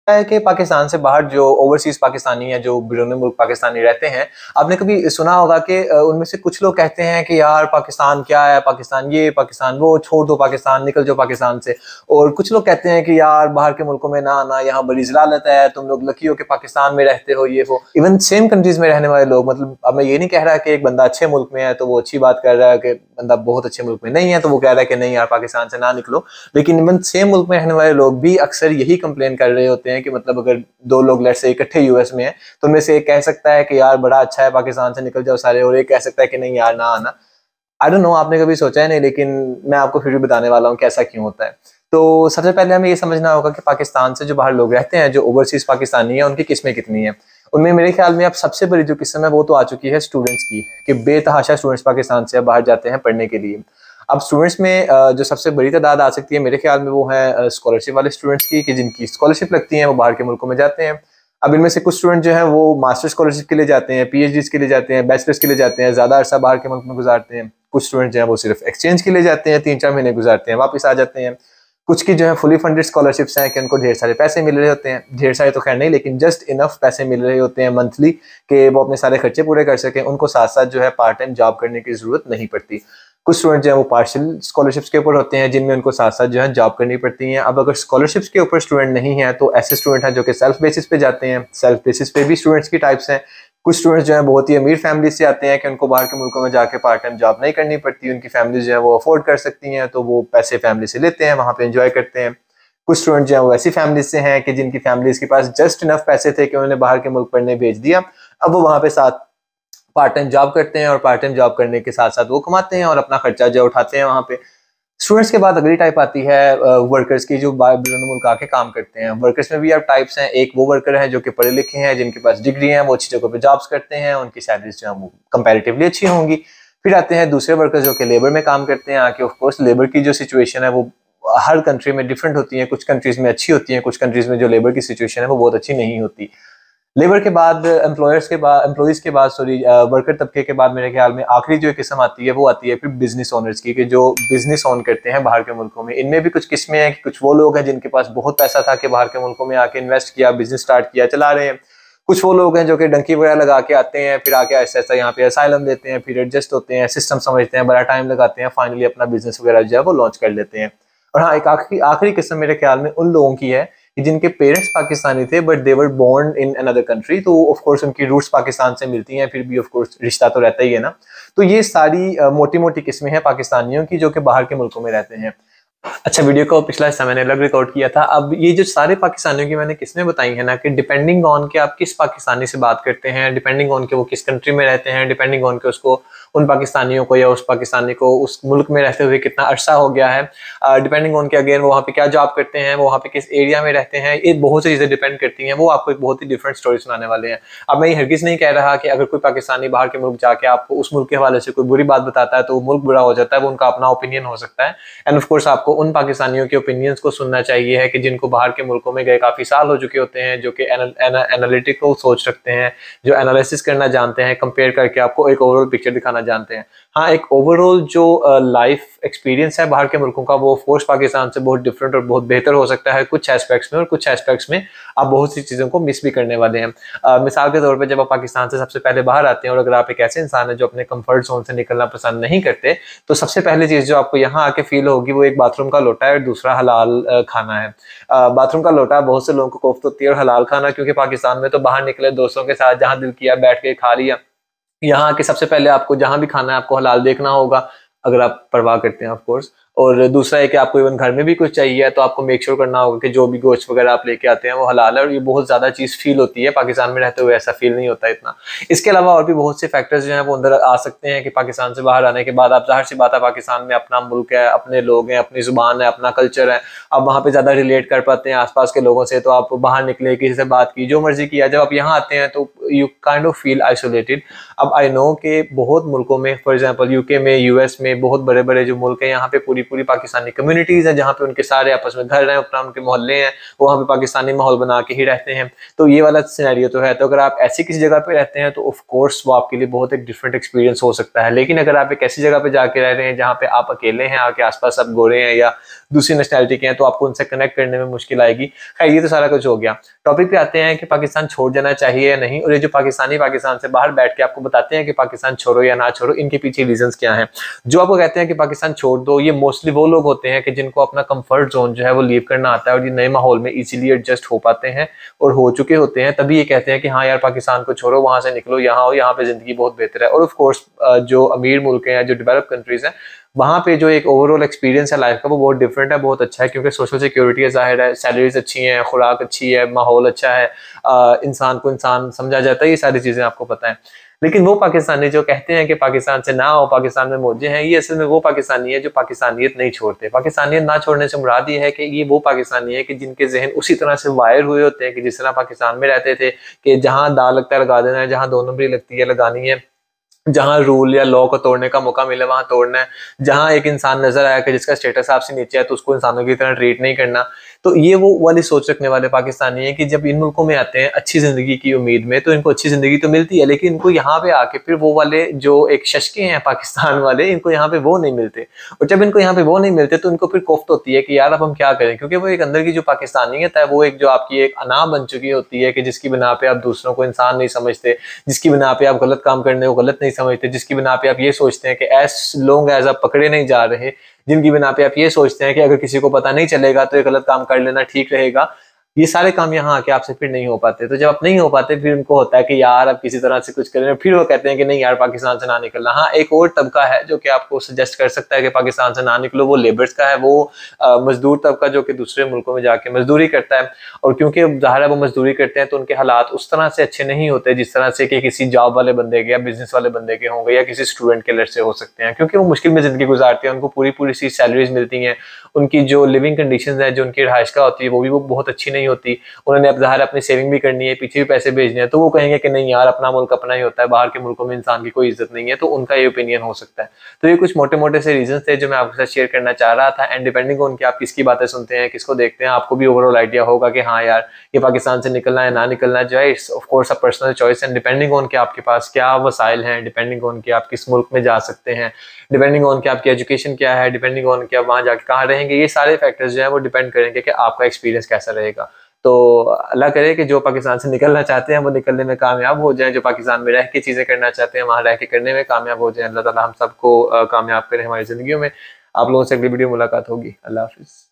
है कि पाकिस्तान से बाहर जो ओवरसीज पाकिस्तानी है, जो बैरून मुल्क पाकिस्तानी रहते हैं, आपने कभी सुना होगा कि उनमें से कुछ लोग कहते हैं कि यार पाकिस्तान क्या है, पाकिस्तान ये पाकिस्तान वो, छोड़ दो पाकिस्तान, निकल जाओ पाकिस्तान से। और कुछ लोग कहते हैं कि यार बाहर के मुल्कों में ना आना, यहाँ बड़ी जलालत है, तुम लोग लकी हो कि पाकिस्तान में रहते हो, ये वो। इवन सेम कंट्रीज में रहने वाले लोग, मतलब अब मैं ये नहीं कह रहा कि एक बंदा अच्छे मुल्क में है तो वो अच्छी बात कर रहा है, कि बंदा बहुत अच्छे मुल्क में नहीं है तो वो कह रहा है कि नहीं यार पाकिस्तान से ना निकलो, लेकिन इवन सेम मुल्क में रहने वाले लोग भी अक्सर यही कंप्लेन कर रहे होते हैं कि मतलब अगर दो लोग लेट्स से इकट्ठे यूएस में है तो उनमें से एक कह सकता है कि यार बड़ा अच्छा है पाकिस्तान से निकल जाओ सारे, और एक कह सकता है कि नहीं यार ना आना। आई डोंट नो, आपने कभी सोचा है नहीं, लेकिन मैं आपको फिर भी बताने वाला हूँ कि ऐसा क्यों होता है। तो सबसे पहले हमें ये समझना होगा कि पाकिस्तान से जो बाहर लोग रहते हैं, जो ओवरसीज पाकिस्तानी है, उनकी किस्में कितनी है। उनमें मेरे ख्याल में अब सबसे बड़ी जो किस्म है वो तो आ चुकी है स्टूडेंट्स की, कि बेतहाशा स्टूडेंट्स पाकिस्तान से बाहर जाते हैं पढ़ने के लिए। अब स्टूडेंट्स में जो सबसे बड़ी तादाद आ सकती है मेरे ख्याल में, वो है स्कॉलरशिप वाले स्टूडेंट्स की, कि जिनकी स्कॉलरशिप लगती है वो बाहर के मुल्कों में जाते हैं। अब इनमें से कुछ स्टूडेंट जो है वो मास्टर स्कॉलरशिप के लिए जाते हैं, पीएचडी के लिए जाते हैं, बैचलर्स के लिए जाते हैं, ज्यादा अरसा बाहर के मुल्क में गुजारते हैं। कुछ स्टूडेंट जो है वो सिर्फ एक्सचेंज के लिए जाते हैं, 3-4 महीने गुजारते हैं, वापस आ जाते हैं। कुछ की जो है फुली फंडेड स्कॉलरशिप्स हैं कि उनको ढेर सारे पैसे मिल रहे होते हैं, ढेर सारे तो खैर नहीं, लेकिन जस्ट इनफ पैसे मिल रहे होते हैं मंथली कि वो अपने सारे खर्चे पूरे कर सकें। उनको साथ साथ जो है पार्ट टाइम जॉब करने की जरूरत नहीं पड़ती। कुछ स्टूडेंट जो है वो पार्शियल स्कॉलरशिप्स के ऊपर होते हैं, जिनमें उनको साथ साथ जो है जॉब करनी पड़ती है। अब अगर स्कॉलरशिप्स के ऊपर स्टूडेंट नहीं है तो ऐसे स्टूडेंट हैं जो कि सेल्फ बेसिस पे जाते हैं। सेल्फ बेसिस पे भी स्टूडेंट्स की टाइप्स हैं। कुछ स्टूडेंट्स जो है बहुत ही अमीर फैमिली से आते हैं कि उनको बाहर के मुल्कों में जाके पार्ट टाइम जॉब नहीं करनी पड़ती, उनकी फैमिली जो है वो अफोर्ड कर सकती हैं, तो वो पैसे फैमिली से लेते हैं, वहाँ पे एंजॉय करते हैं। कुछ स्टूडेंट जो है वो ऐसी फैमिली से हैं कि जिनकी फैमिलीज के पास जस्ट इनफ पैसे थे कि उन्होंने बाहर के मुल्क पढ़ने भेज दिया। अब वो वहाँ पे साथ पार्ट टाइम जॉब करते हैं, और पार्ट टाइम जॉब करने के साथ साथ वो कमाते हैं और अपना खर्चा जो उठाते हैं वहाँ पे। स्टूडेंट्स के बाद अगली टाइप आती है वर्कर्स की, जो बैरून मुल्क आके काम करते हैं। वर्कर्स में भी अब टाइप्स हैं। एक वो वर्कर हैं जो कि पढ़े लिखे हैं, जिनके पास डिग्री है, वो अच्छी जगह पे जॉब्स करते हैं, उनकी सैलरीज जो है वो कंपैरेटिवली अच्छी होंगी। फिर आते हैं दूसरे वर्कर्स जो कि लेबर में काम करते हैं आके। ऑफ कोर्स लेबर की जो सिचुएशन है वो हर कंट्री में डिफरेंट होती है, कुछ कंट्रीज में अच्छी होती है, कुछ कंट्रीज में जो लेबर की सिचुएशन है वो बहुत अच्छी नहीं होती। लेबर के बाद एम्प्लॉयज के बाद वर्कर तबके के बाद मेरे ख्याल में आखिरी जो किस्म आती है वो आती है फिर बिजनेस ओनर्स की, कि जो बिजनेस ओन करते हैं बाहर के मुल्कों में। इनमें भी कुछ किस्में हैं कि कुछ वो लोग हैं जिनके पास बहुत पैसा था कि बाहर के मुल्कों में आके इन्वेस्ट किया, बिजनेस स्टार्ट किया, चला रहे हैं। कुछ वो लोग हैं जो कि डंकी वगैरह लगा के आते हैं, फिर आके ऐसा ऐसा यहाँ पे असाइलम देते हैं, फिर एडजस्ट होते हैं, सिस्टम समझते हैं, बड़ा टाइम लगाते हैं, फाइनली अपना बिजनेस वगैरह जो है वो लॉन्च कर लेते हैं। और हाँ, एक आखिरी आखिरी किस्म मेरे ख्याल में उन लोगों की है कि जिनके पेरेंट्स पाकिस्तानी थे but they were born in another country, तो ऑफ कोर्स उनकी रूट्स पाकिस्तान से मिलती हैं, फिर भी ऑफ कोर्स रिश्ता तो रहता ही है ना। तो ये सारी मोटी मोटी किस्में हैं पाकिस्तानियों की जो कि बाहर के मुल्कों में रहते हैं। अच्छा, वीडियो को पिछला हिस्सा मैंने अलग रिकॉर्ड किया था। अब ये जो सारे पाकिस्तानियों की मैंने किस्में बताई है ना, कि डिपेंडिंग ऑन के आप किस पाकिस्तानी से बात करते हैं, डिपेंडिंग ऑन के वो किस कंट्री में रहते हैं, डिपेंडिंग ऑन के उसको उन पाकिस्तानियों को या उस पाकिस्तानी को उस मुल्क में रहते हुए कितना अरसा हो गया है, डिपेंडिंग ऑन के अगेन वो वहाँ पे क्या जॉब करते हैं, वो वहाँ पे किस एरिया में रहते हैं, ये बहुत सी चीजें डिपेंड करती हैं। वो आपको एक बहुत ही डिफरेंट स्टोरी सुनाने वाले हैं। अब मैं ये हरगिज नहीं कह रहा कि अगर कोई पाकिस्तानी बाहर के मुल्क जाके आपको उस मुल्क के हवाले से कोई बुरी बात बताता है तो वो मुल्क बुरा हो जाता है, वो उनका अपना ओपिनियन हो सकता है। एंड ऑफ कोर्स आपको उन पाकिस्तानियों के ओपिनियंस को सुनना चाहिए है कि जिनको बाहर के मुल्कों में गए काफी साल हो चुके होते हैं, जो कि एनालिटिकल सोच रखते हैं, जो एनालिसिस करना जानते हैं, कंपेयर करके आपको एक ओवरऑल पिक्चर दिखाना जानते हैं। हाँ, एक ओवरऑल जो लाइफ एक्सपीरियंस है बाहर के मुल्कों का वो फोर्स पाकिस्तान से बहुत डिफरेंट और बहुत बेहतर हो सकता है कुछ एस्पेक्ट्स में, और कुछ एस्पेक्ट्स में आप बहुत सी चीज़ों को मिस भी करने वाले हैं। मिसाल के तौर पे जब आप पाकिस्तान से सबसे पहले बाहर आते हैं और अगर आप एक ऐसे इंसान है जो अपने कंफर्ट जोन से निकलना पसंद नहीं करते, तो सबसे पहली चीज़ जो आपको यहाँ आके फील होगी वो एक बाथरूम का लोटा है और दूसरा हलाल खाना है। बाथरूम का लोटा बहुत से लोगों को कोफ्त होती है, और हलाल खाना क्योंकि पाकिस्तान में तो बाहर निकले दोस्तों के साथ जहाँ दिल किया बैठ के खा लिया। यहाँ के सबसे पहले आपको जहां भी खाना है आपको हलाल देखना होगा, अगर आप परवाह करते हैं ऑफ कोर्स। और दूसरा है कि आपको इवन घर में भी कुछ चाहिए तो आपको मेक श्योर करना होगा कि जो भी गोश्त वगैरह आप लेके आते हैं वो हलाल है, और ये बहुत ज्यादा चीज फील होती है। पाकिस्तान में रहते हुए ऐसा फील नहीं होता इतना। इसके अलावा और भी बहुत से फैक्टर्स जो हैं वो अंदर आ सकते हैं कि पाकिस्तान से बाहर आने के बाद आप, जाहिर सी बात है, पाकिस्तान में अपना मुल्क है, अपने लोग हैं, अपनी जुबान है, अपना कल्चर है, आप वहाँ पे ज्यादा रिलेट कर पाते हैं आसपास के लोगों से। तो आप बाहर निकले, किसी से बात की, जो मर्जी किया, जब आप यहाँ आते हैं तो you kind of feel isolated. अब आई नो कि बहुत मुल्कों में, फॉर एग्जाम्पल यूके में, यूएस में, बहुत बड़े बड़े जो मुल्क हैं, यहाँ पे पूरी पूरी पाकिस्तानी कम्युनिटीज हैं जहाँ पे उनके सारे आपस में घर हैं, अपना उनके मोहल्ले हैं, वहाँ पे पाकिस्तानी माहौल बना के ही रहते हैं। तो ये वाला सिनेरियो तो है। तो अगर आप ऐसी किसी जगह पे रहते हैं तो ऑफ कोर्स वो आपके लिए बहुत एक डिफरेंट एक्सपीरियंस हो सकता है। लेकिन अगर आप एक ऐसी जगह पे जाके रह रहे हैं जहाँ पे आप अकेले हैं, आपके आसपास सब गोरे हैं या दूसरी नेशनैलिटी के हैं, तो आपको उनसे कनेक्ट करने में मुश्किल आएगी। खैर, ये तो सारा कुछ हो गया। टॉपिक पे आते हैं कि पाकिस्तान छोड़ जाना चाहिए या नहीं, और ये जो पाकिस्तानी पाकिस्तान से बाहर बैठ के आपको बताते हैं कि पाकिस्तान छोड़ो या ना छोड़ो, इनके पीछे रीजंस क्या हैं। जो आपको कहते हैं कि पाकिस्तान छोड़ दो, ये मोस्टली वो लोग होते हैं कि जिनको अपना कंफर्ट जोन जो है वो लीव करना आता है और ये नए माहौल में इजीली एडजस्ट हो पाते हैं और हो चुके होते हैं, तभी ये कहते हैं कि हाँ यार पाकिस्तान को छोड़ो, वहां से निकलो, यहाँ आओ, यहाँ पे जिंदगी बहुत बेहतर है। और ऑफ कोर्स जो अमीर मुल्क हैं या जो डेवलप कंट्रीज हैं, वहाँ पे जो एक ओवरऑल एक्सपीरियंस है लाइफ का वो बहुत डिफरेंट है, बहुत अच्छा है, क्योंकि सोशल सिक्योरिटी है, जाहिर है, सैलरीज अच्छी हैं, खुराक अच्छी है, माहौल अच्छा है, इंसान को इंसान समझा जाता है, ये सारी चीजें आपको पता है। लेकिन वो पाकिस्तानी जो कहते हैं कि पाकिस्तान से ना हो, पाकिस्तान में मौजे हैं, ये असल में वो पाकिस्तानी है जो पाकिस्तानियत नहीं छोड़ते। पाकिस्तानियत ना छोड़ने से मुराद ये है कि ये वो पाकिस्तानी है कि जिनके जहन उसी तरह से वायर हुए होते हैं कि जिस तरह पाकिस्तान में रहते थे कि जहां दाल लगता है लगा देना है, जहां 2 नंबरी लगती है लगानी है, जहां रूल या लॉ को तोड़ने का मौका मिले वहां तोड़ना है, जहां एक इंसान नजर आया कि जिसका स्टेटस आपसे नीचे है तो उसको इंसानों की तरह ट्रीट नहीं करना। तो ये वो वाली सोच रखने वाले पाकिस्तानी है कि जब इन मुल्कों में आते हैं अच्छी जिंदगी की उम्मीद में, तो इनको अच्छी जिंदगी तो मिलती है, लेकिन इनको यहाँ पे आके फिर वो वाले जो एक शशके हैं पाकिस्तान वाले, इनको यहाँ पे वो नहीं मिलते। और जब इनको यहाँ पे वो नहीं मिलते तो इनको फिर कोफ्त होती है कि यार अब हम क्या करें, क्योंकि वो एक अंदर की जो पाकिस्तानियत है वो एक जो आपकी एक अना बन चुकी होती है कि जिसकी बिना पे आप दूसरों को इंसान नहीं समझते, जिसकी बिना पे आप गलत काम करने को गलत नहीं समझते, जिसकी बिना पे आप ये सोचते हैं कि एज लॉन्ग एज आप पकड़े नहीं जा रहे, जिनकी बिना पे आप ये सोचते हैं कि अगर किसी को पता नहीं चलेगा तो ये गलत काम कर लेना ठीक रहेगा, ये सारे काम यहाँ आके आपसे फिर नहीं हो पाते। तो जब आप नहीं हो पाते फिर उनको होता है कि यार अब किसी तरह से कुछ करें, फिर वो कहते हैं कि नहीं यार पाकिस्तान से ना निकलना। हाँ, एक और तबका है जो कि आपको सजेस्ट कर सकता है कि पाकिस्तान से ना निकलो, वो लेबर्स का है, वो मजदूर तबका जो कि दूसरे मुल्कों में जाके मजदूरी करता है। और क्योंकि ज़ाहिर है वो मजदूरी करते हैं तो उनके हालात उस तरह से अच्छे नहीं होते जिस तरह से कि किसी जॉब वाले बंदे के या बिजनेस वाले बंदे के होंगे या किसी स्टूडेंट के लड़ से हो सकते हैं, क्योंकि वो मुश्किल में जिंदगी गुजारते हैं, उनको पूरी पूरी सी सैलरीज मिलती हैं, उनकी जो लिविंग कंडीशन है, जो उनकी रहायश का होती है वो भी वो बहुत अच्छी नहीं होती, उन्होंने अब ज़ाहिर अपनी सेविंग भी करनी है, पीछे भी पैसे भेजने हैं, तो वो कहेंगे कि नहीं यार अपना मुल्क अपना ही होता है, बाहर के मुल्कों में इंसान की कोई इज्जत नहीं है। तो उनका ये ओपिनियन हो सकता है। तो ये कुछ मोटे मोटे से रीजन थे जो मैं आपके साथ शेयर करना चाह रहा था। एंड डिपेंडिंग ऑन कि आप किसकी बातें सुनते हैं, किसको देखते हैं, आपको भी ओवरऑल आइडिया होगा कि हाँ यार ये पाकिस्तान से निकलना है ना निकलना जो है, it's of course a personal choice. And depending on कि आपके पास क्या वसाइल हैं, डिपेंडिंग ऑन कि आप किस मुल्क में जा सकते हैं, डिपेंडिंग ऑन कि आपकी एजुकेशन क्या है, डिपेंडिंग ऑन कि आप वहाँ जाके कहाँ रहेंगे, ये सारे फैक्टर्स जो है वो डिपेंड करेंगे कि आपका एक्सपीरियंस कैसा रहेगा। तो अल्लाह करे कि जो पाकिस्तान से निकलना चाहते हैं वो निकलने में कामयाब हो जाएं, जो पाकिस्तान में रह के चीज़ें करना चाहते हैं वहाँ रह के करने में कामयाब हो जाएं। अल्लाह ताला हम सबको कामयाब करें हमारी ज़िंदगियों में। आप लोगों से अगली वीडियो मुलाकात होगी। अल्लाह हाफिज़।